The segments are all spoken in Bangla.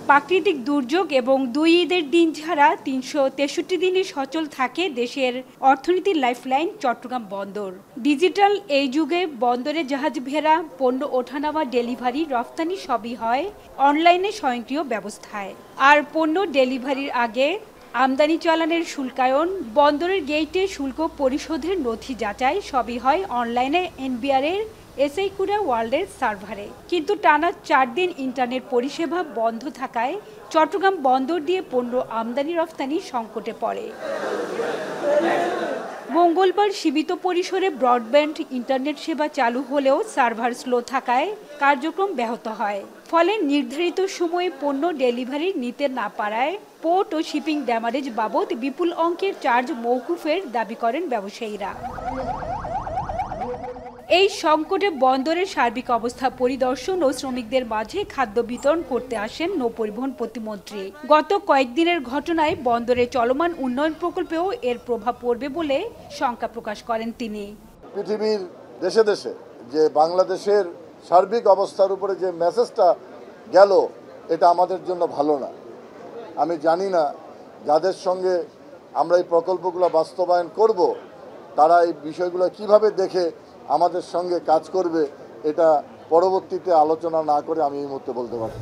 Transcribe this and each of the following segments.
প্রাকৃতিক দুর্যোগ এবং দুই ঈদের দিন ছাড়া ৩৬৩ দিনই সচল থাকে দেশের অর্থনীতির লাইফলাইন চট্টগ্রাম বন্দর। ডিজিটাল এই যুগে বন্দরে জাহাজ ভেড়া, পণ্য ওঠানামা, ডেলিভারি, রফতানি সবই হয় অনলাইনে স্বয়ংক্রিয় ব্যবস্থায়। আর পণ্য ডেলিভারির আগে আমদানি চালানের শুল্কায়ন, বন্দরের গেইটে শুল্ক পরিশোধের নথি যাচাই সবই হয় অনলাইনে এনবিআরের এসআইকুড়া ওয়ার্ল্ডের সার্ভারে। কিন্তু টানা ৪ দিন ইন্টারনেট পরিষেবা বন্ধ থাকায় চট্টগ্রাম বন্দর দিয়ে পণ্য আমদানি রফতানি সংকটে পড়ে। মঙ্গলবার সীমিত পরিসরে ব্রডব্যান্ড ইন্টারনেট সেবা চালু হলেও সার্ভার স্লো থাকায় কার্যক্রম ব্যাহত হয়। ফলে নির্ধারিত সময়ে পণ্য ডেলিভারি নিতে না পারায় পোর্ট ও শিপিং ড্যামারেজ বাবদ বিপুল অঙ্কের চার্জ মওকুফের দাবি করেন ব্যবসায়ীরা। এই সংকটে বন্দরের সার্বিক অবস্থা পরিদর্শন ও শ্রমিকদের মাঝে খাদ্য বিতরণ করতে আসেন নৌপরিবহন প্রতিমন্ত্রী। গত কয়েকদিনের ঘটনায় বন্দরের চলমান উন্নয়ন প্রকল্পেও এর প্রভাব পড়বে বলে শঙ্কা প্রকাশ করেন তিনি। পৃথিবীর দেশে দেশে যে বাংলাদেশের সার্বিক অবস্থার উপরে যে মেসেজটা গেল, এটা আমাদের জন্য ভালো না। আমি জানি না যাদের সঙ্গে আমরা এই প্রকল্পগুলো বাস্তবায়ন করব, তারা এই বিষয়গুলো কিভাবে দেখে আমাদের সঙ্গে কাজ করবে, এটা পরবর্তীতে আলোচনা না করে আমি এই মুহূর্তে বলতে পারি।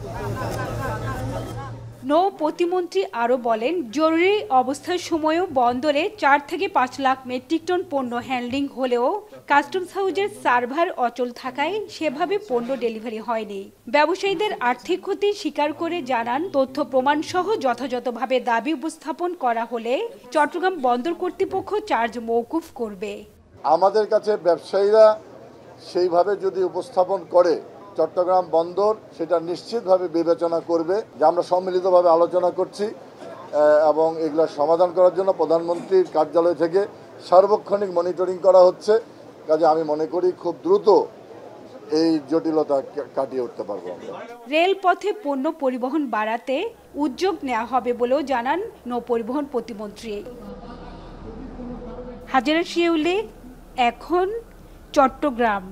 নৌ প্রতিমন্ত্রী আরও বলেন, জরুরি অবস্থার সময়ও বন্দরে ৪ থেকে ৫ লাখ মেট্রিক টন পণ্য হ্যান্ডলিং হলেও কাস্টমস হাউজের সার্ভার অচল থাকায় সেভাবে পণ্য ডেলিভারি হয়নি। ব্যবসায়ীদের আর্থিক ক্ষতি স্বীকার করে জানান, তথ্য প্রমাণ সহ যথাযথভাবে দাবি উপস্থাপন করা হলে চট্টগ্রাম বন্দর কর্তৃপক্ষ চার্জ মওকুফ করবে। আমাদের কাছে ব্যবসায়ীরা সেইভাবে যদি উপস্থাপন করে, চট্টগ্রাম বন্দর সেটা নিশ্চিতভাবে বিবেচনা করবে যে আমরা সম্মিলিতভাবে আলোচনা করছি এবং এগুলোর সমাধান করার জন্য প্রধানমন্ত্রীর কার্যালয় থেকে সার্বক্ষণিক মনিটরিং করা হচ্ছে। কাজে আমি মনে করি খুব দ্রুত এই জটিলতা কাটিয়ে উঠতে পারবো আমরা। রেলপথে পণ্য পরিবহন বাড়াতে উদ্যোগ নেওয়া হবে বলেও জানান নৌপরিবহন প্রতিমন্ত্রী। হাজেরা শিউলি, এখন, চট্টগ্রাম।